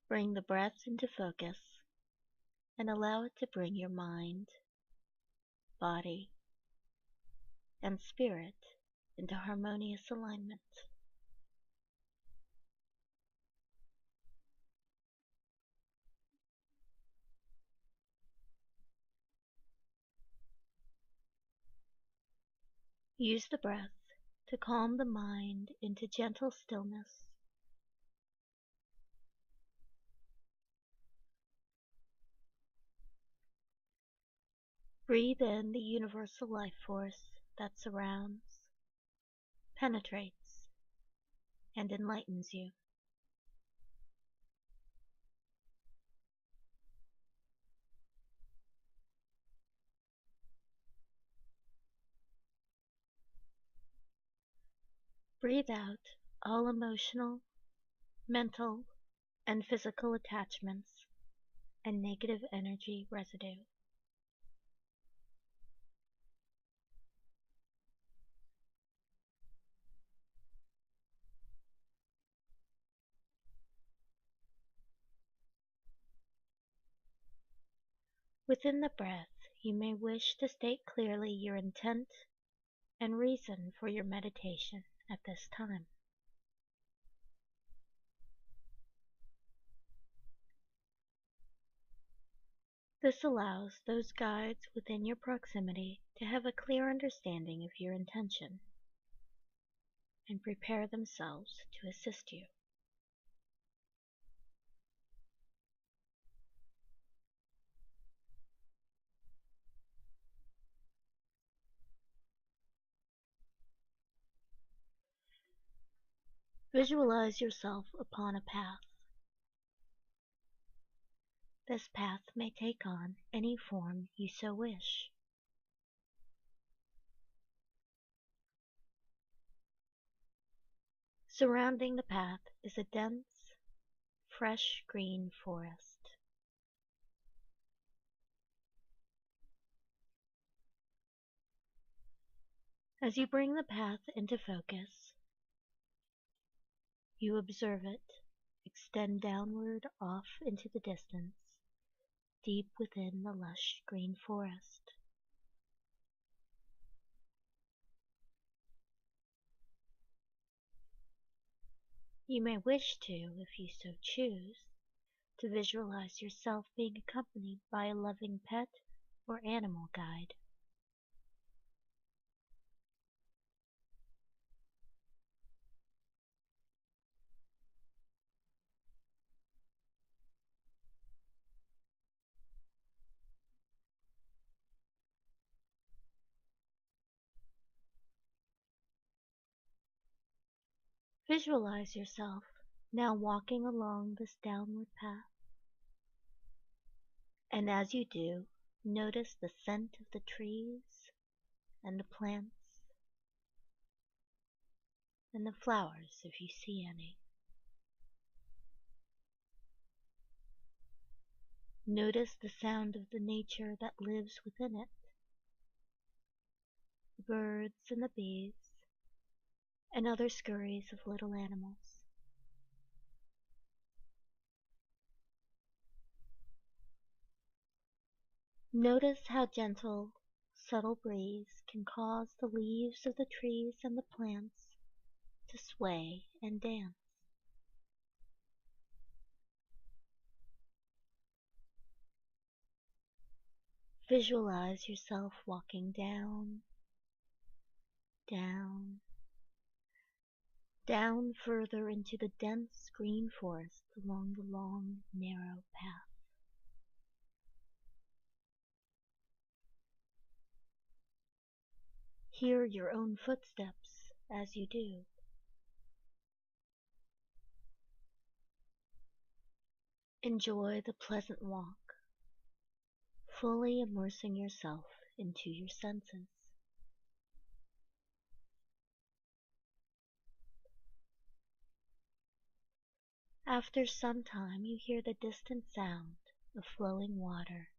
Bring the breath into focus and allow it to bring your mind, body, and spirit into harmonious alignment. Use the breath to calm the mind into gentle stillness. Breathe in the universal life force that surrounds, penetrates, and enlightens you. Breathe out all emotional, mental, and physical attachments and negative energy residue. Within the breath, you may wish to state clearly your intent and reason for your meditation at this time. This allows those guides within your proximity to have a clear understanding of your intention and prepare themselves to assist you. Visualize yourself upon a path. This path may take on any form you so wish. Surrounding the path is a dense, fresh green forest. As you bring the path into focus, you observe it extend downward off into the distance, deep within the lush green forest. You may wish to, if you so choose, to visualize yourself being accompanied by a loving pet or animal guide. Visualize yourself now walking along this downward path. And as you do, notice the scent of the trees and the plants and the flowers if you see any. Notice the sound of the nature that lives within it, the birds and the bees and other scurries of little animals. Notice how gentle, subtle breeze can cause the leaves of the trees and the plants to sway and dance. Visualize yourself walking down, down, down further into the dense green forest along the long, narrow path. Hear your own footsteps as you do. Enjoy the pleasant walk, fully immersing yourself into your senses. After some time, you hear the distant sound of flowing water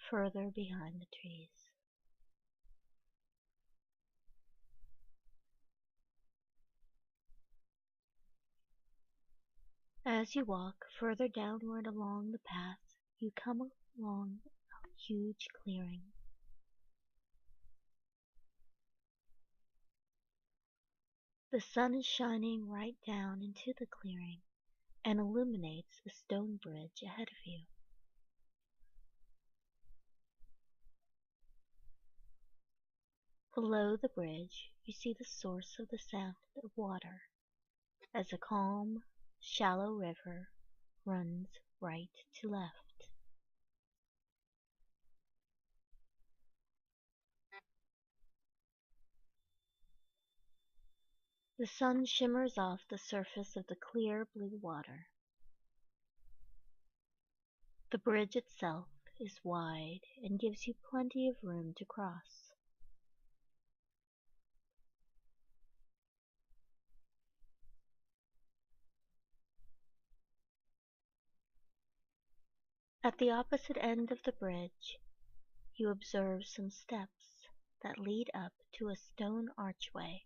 further behind the trees. As you walk further downward along the path, you come along a huge clearing. The sun is shining right down into the clearing and illuminates a stone bridge ahead of you. Below the bridge, you see the source of the sound of water as a calm, shallow river runs right to left. The sun shimmers off the surface of the clear blue water. The bridge itself is wide and gives you plenty of room to cross. At the opposite end of the bridge, you observe some steps that lead up to a stone archway,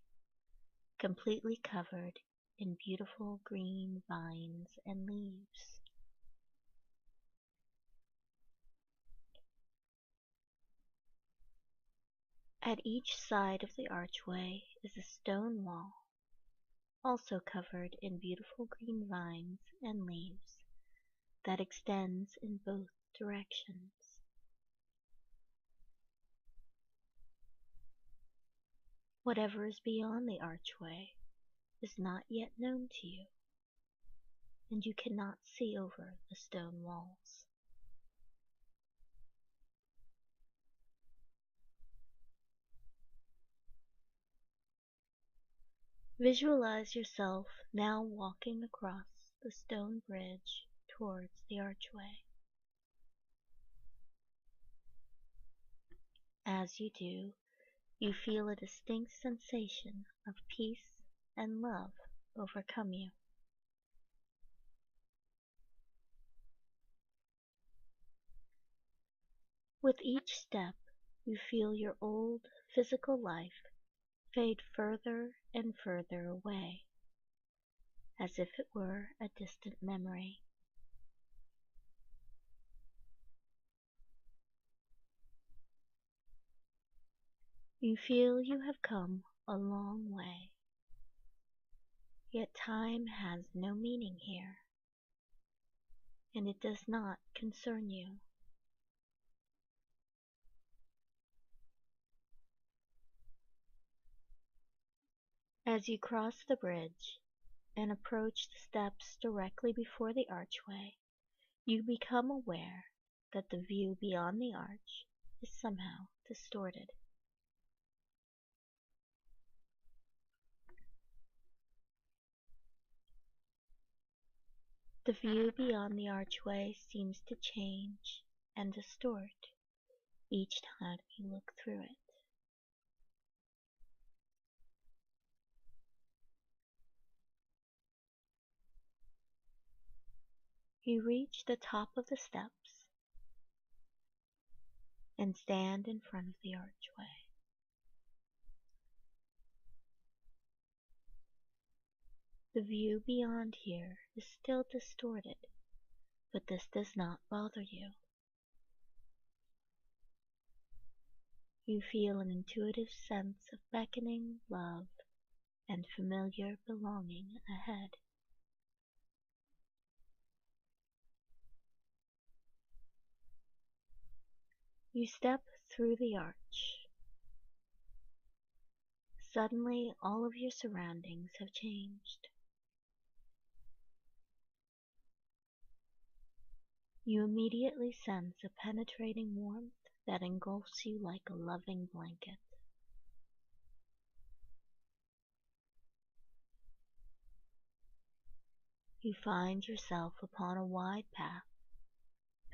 completely covered in beautiful green vines and leaves. At each side of the archway is a stone wall, also covered in beautiful green vines and leaves, that extends in both directions. Whatever is beyond the archway is not yet known to you, and you cannot see over the stone walls. Visualize yourself now walking across the stone bridge towards the archway. As you do, you feel a distinct sensation of peace and love overcome you. With each step, you feel your old physical life fade further and further away, as if it were a distant memory. You feel you have come a long way, yet time has no meaning here, and it does not concern you. As you cross the bridge and approach the steps directly before the archway, you become aware that the view beyond the arch is somehow distorted. The view beyond the archway seems to change and distort each time you look through it. You reach the top of the steps and stand in front of the archway. The view beyond here is still distorted, but this does not bother you. You feel an intuitive sense of beckoning love and familiar belonging ahead. You step through the arch. Suddenly, all of your surroundings have changed. You immediately sense a penetrating warmth that engulfs you like a loving blanket. You find yourself upon a wide path,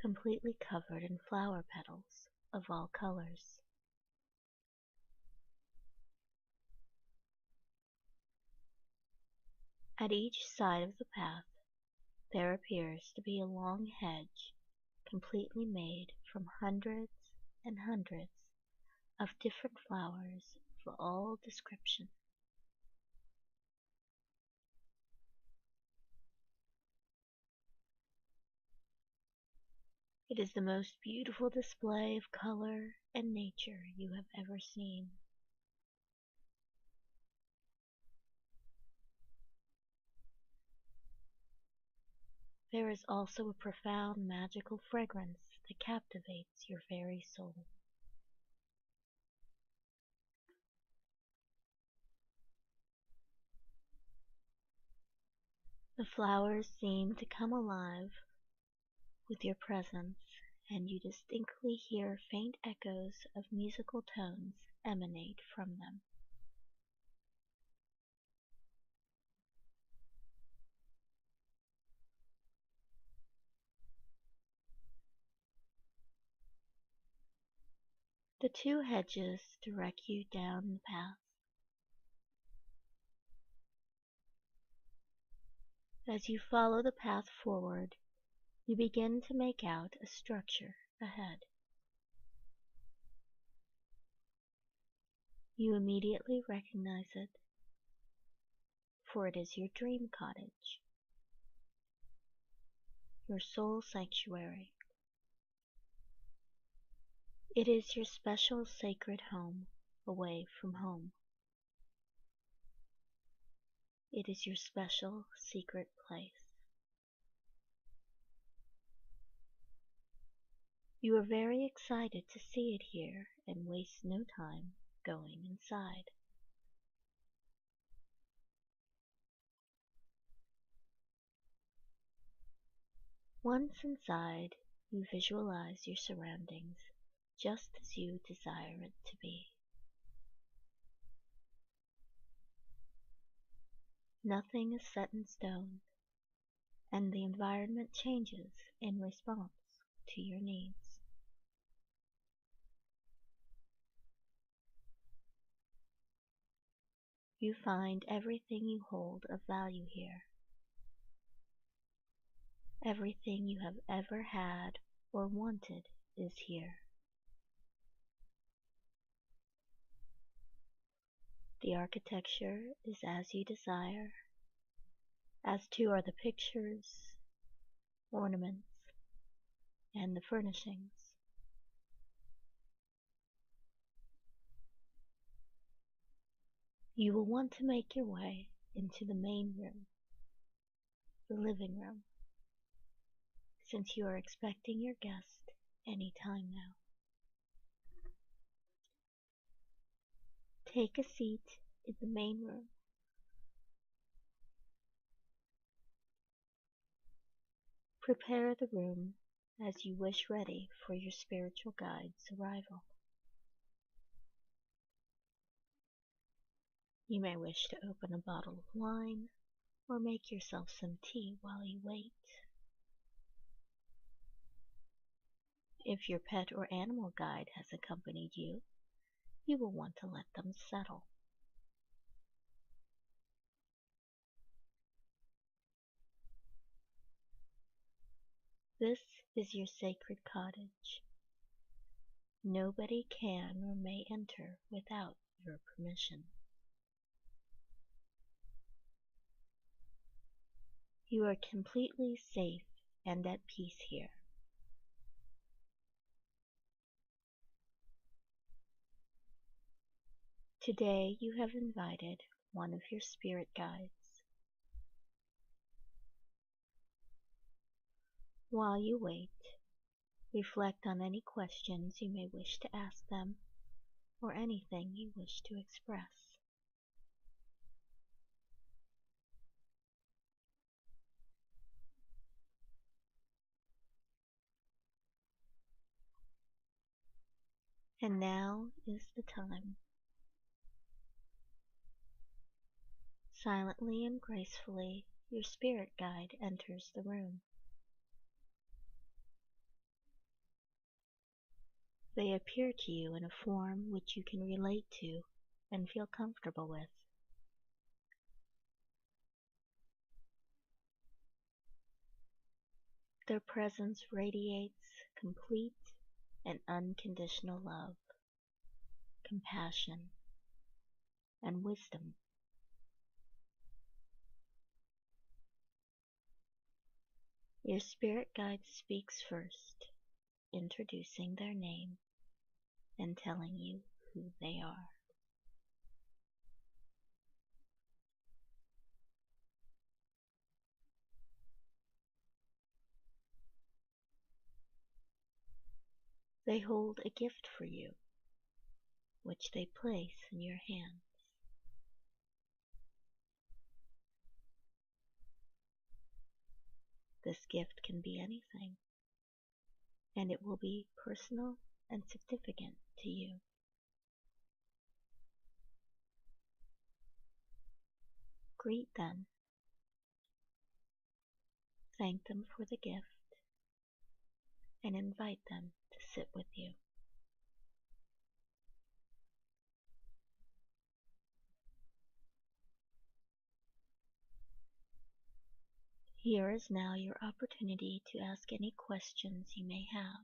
completely covered in flower petals of all colors. At each side of the path, there appears to be a long hedge, completely made from hundreds and hundreds of different flowers of all description. It is the most beautiful display of color and nature you have ever seen. There is also a profound magical fragrance that captivates your very soul. The flowers seem to come alive with your presence, and you distinctly hear faint echoes of musical tones emanate from them. The two hedges direct you down the path. As you follow the path forward, you begin to make out a structure ahead. You immediately recognize it, for it is your dream cottage, your soul sanctuary. It is your special sacred home away from home. It is your special secret place. You are very excited to see it here and waste no time going inside. Once inside, you visualize your surroundings just as you desire it to be. Nothing is set in stone, and the environment changes in response to your needs. You find everything you hold of value here. Everything you have ever had or wanted is here. The architecture is as you desire, as too are the pictures, ornaments, and the furnishings. You will want to make your way into the main room, the living room, since you are expecting your guest any time now. Take a seat in the main room. Prepare the room as you wish ready for your spiritual guide's arrival. You may wish to open a bottle of wine or make yourself some tea while you wait. If your pet or animal guide has accompanied you, you will want to let them settle. This is your sacred cottage. Nobody can or may enter without your permission. You are completely safe and at peace here. Today you have invited one of your spirit guides. While you wait, reflect on any questions you may wish to ask them or anything you wish to express. And now is the time. Silently and gracefully, your spirit guide enters the room. They appear to you in a form which you can relate to and feel comfortable with. Their presence radiates complete and unconditional love, compassion, and wisdom. Your spirit guide speaks first, introducing their name and telling you who they are. They hold a gift for you, which they place in your hands. This gift can be anything, and it will be personal and significant to you. Greet them, thank them for the gift, and invite them to sit with you. Here is now your opportunity to ask any questions you may have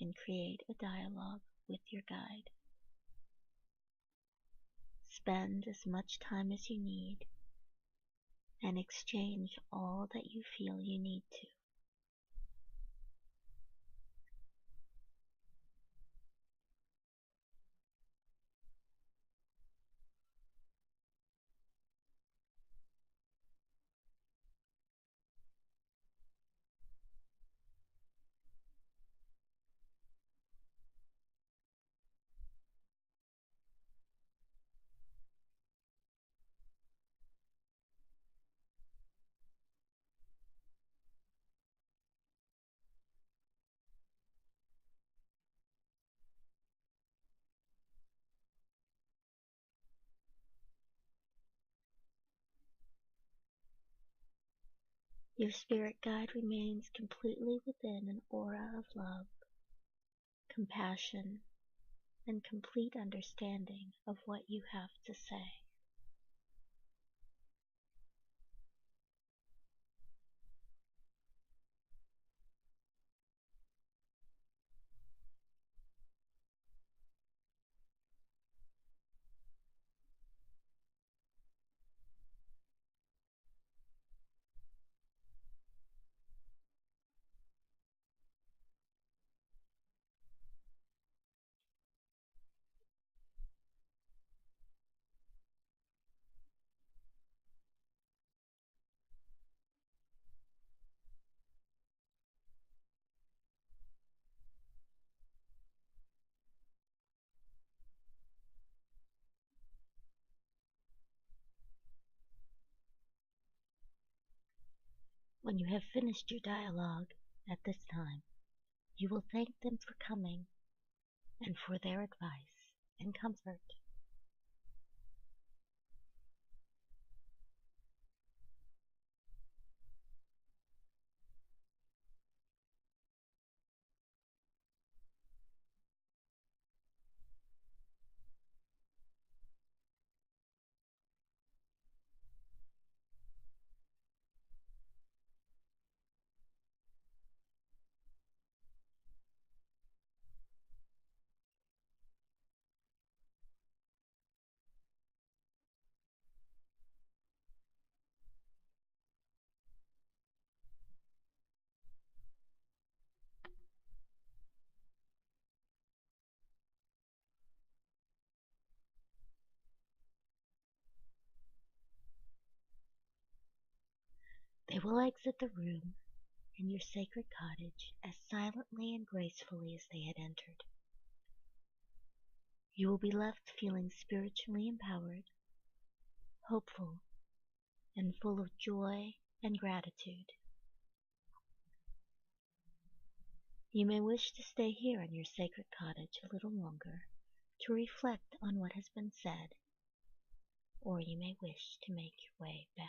and create a dialogue with your guide. Spend as much time as you need and exchange all that you feel you need to. Your spirit guide remains completely within an aura of love, compassion, and complete understanding of what you have to say. When you have finished your dialogue at this time, you will thank them for coming and for their advice and comfort. They will exit the room in your sacred cottage as silently and gracefully as they had entered. You will be left feeling spiritually empowered, hopeful, and full of joy and gratitude. You may wish to stay here in your sacred cottage a little longer to reflect on what has been said, or you may wish to make your way back.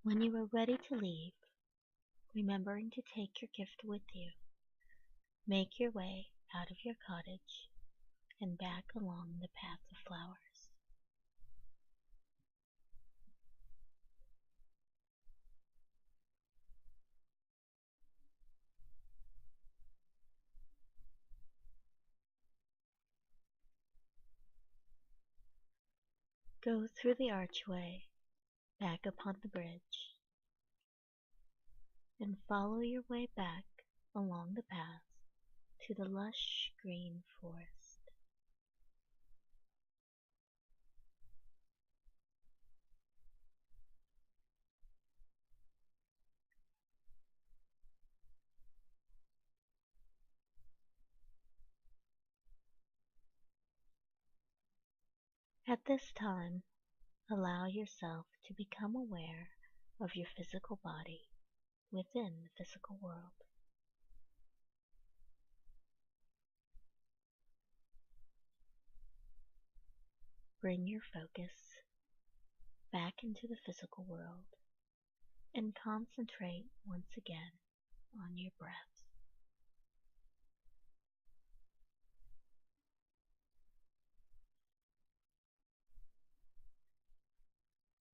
When you are ready to leave, remembering to take your gift with you, make your way out of your cottage and back along the path of flowers. Go through the archway, back upon the bridge, and follow your way back along the path to the lush green forest. At this time, allow yourself to become aware of your physical body within the physical world. Bring your focus back into the physical world and concentrate once again on your breath.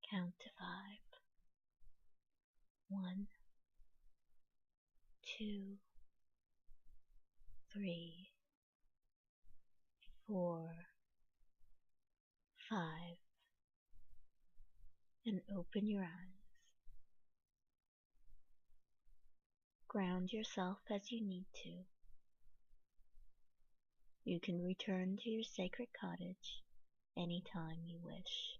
Count to 5. 1, 2, 3, 4, 5, and open your eyes. Ground yourself as you need to. You can return to your sacred cottage anytime you wish.